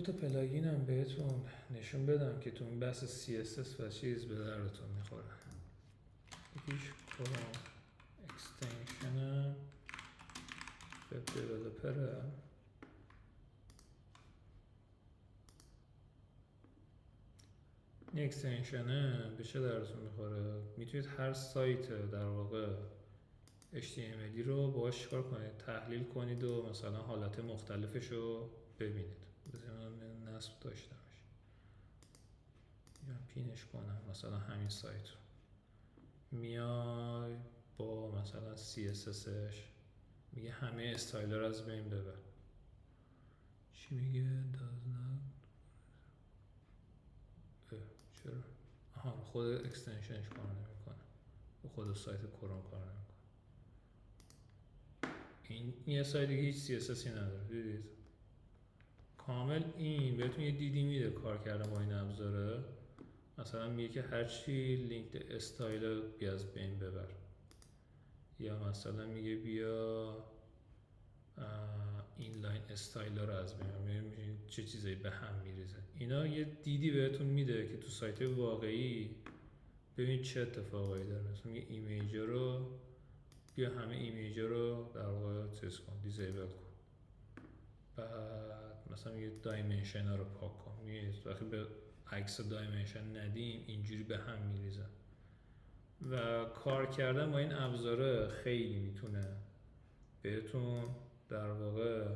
تا پلاگین هم بهتون نشون بدم که تو این بحث CSS و چیز به دردتون میخوره. یکیش کروم اکستنشن وب دیولپره. این اکستنشنه به چه دردتون میخوره؟ میتونید هر سایت در واقع HTML رو باهاش چیکار کنید؟ تحلیل کنید و مثلا حالت مختلفش رو ببینید. بذارید من نصب داشتمش یا پینش کنم مثلا همین سایت رو. میای با مثلا CSSش میگه همه استایلر از بین ببر. چی میگه؟ does not چرا؟ آها خود اکستنشنش کار نمیکنه، خود سایت کروم کار نمیکنه. این یه سایت دیگه هیچ CSSی نداره. دیدید؟ کامل این بهتون یه دیدی میده کار کردن با این ابزاره. مثلا میگه که هرچی لینک استایل بیا از بین ببر، یا مثلا میگه بیا این لاین استایل رو از بین ببر. چه چیزایی به هم میریزه. اینا یه دیدی بهتون میده که تو سایت واقعی ببینید چه اتفاقایی داره. مثلا میگه ایمیج رو بیا همه ایمیج رو در واقع چیز کن، دیزیبل کن. بعد مثلا میگه دایمنشن ها رو پاک کن. میگه وقتی به عکس دایمنشن ندیم اینجوری به هم میریزه. و کار کردن با این ابزاره خیلی میتونه بهتون در واقع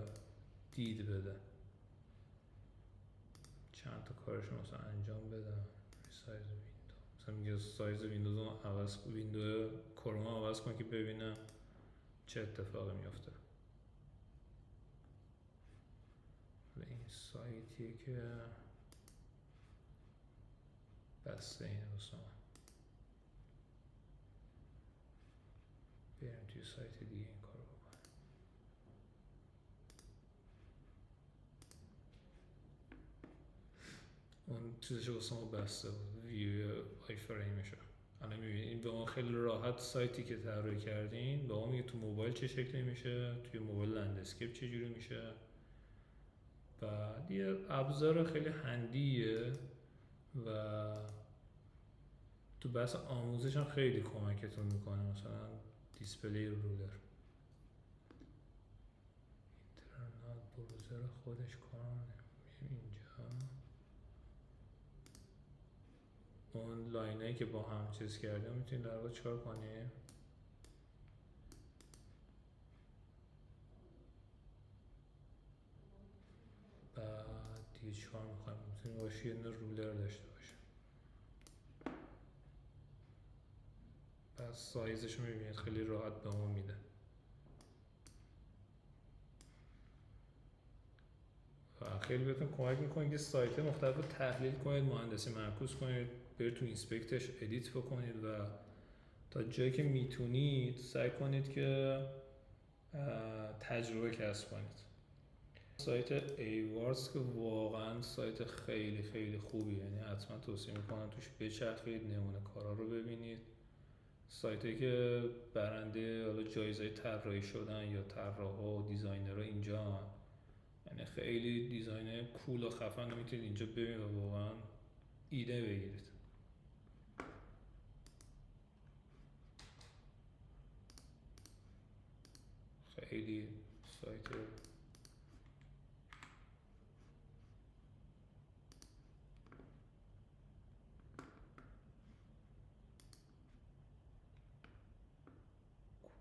دید بده. چند تا کارشو مثلا انجام بدم. سایز ویندو مثلا میگه سایز ویندوز رو عوض کن، ویندو کروم عوض کن که ببینم چه اتفاقی میفته. این سایتیه که بسته اینه واسه من. بریم توی سایت دیگه این کارو بکنیم. اون چیزشو واسه ما بسته بود، ویو آی فریمشو. الان میبینید به ما خیلی راحت سایتی که طراحی کردین به ما میگه تو موبایل چه شکلی میشه، توی موبایل لندسکیپ چه جوری میشه. بعد یه ابزار خیلی هندیه و تو بحث آموزش هم خیلی کمکتون میکنه. مثلا دیسپلی رولر، اینترنال بروزر خودش کار نمیکنه. اینجا اون لاینایی که با هم چیز کرده میتونید در واقع چکار کنید. بعد دیگه چیکار میخوایم؟ میتونید باشه یه رولر داشته باشه. پس سایزش رو میبینید خیلی راحت به ما میده. و خیلی بهتون کمک میکنه که سایت مختلف رو تحلیل کنید، مهندسی معکوس کنید، برید تو اینسپکتش ادیت بکنید و تا جایی که میتونید سعی کنید که تجربه کسب کنید. سایت ایوارز که واقعا سایت خیلی خیلی خوبیه، یعنی حتما توصیه میکنم توش بچرخید، نمونه کارا رو ببینید. سایتی که برنده حالا جایزه طراحی شدن یا طراحا و دیزاینرها اینجا، یعنی خیلی دیزاین کول و خفن رو میتونید اینجا ببینید و واقعا ایده بگیرید. خیلی سایت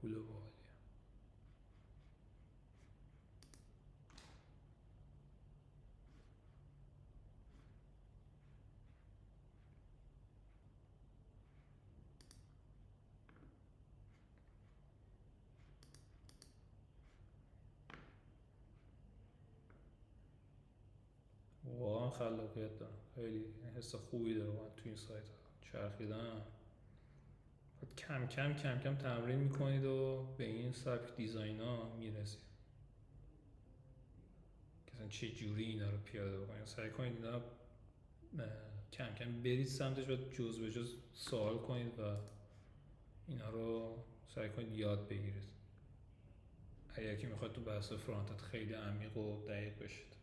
کول و باحالیه. واقعا خلاقیت دارم، خیلی حس خوبی دارم تو این سایت چرخیدن. کم کم کم کم تمرین میکنید و به این سبک دیزاین ها میرسید که چه جوری اینا رو پیاده بکنید. سعی کنید اینا کم کم برید سمتش و جز به جز سوال کنید و اینا رو سعی کنید یاد بگیرید اگر که میخواید تو بحث فرانت خیلی عمیق و دقیق بشید.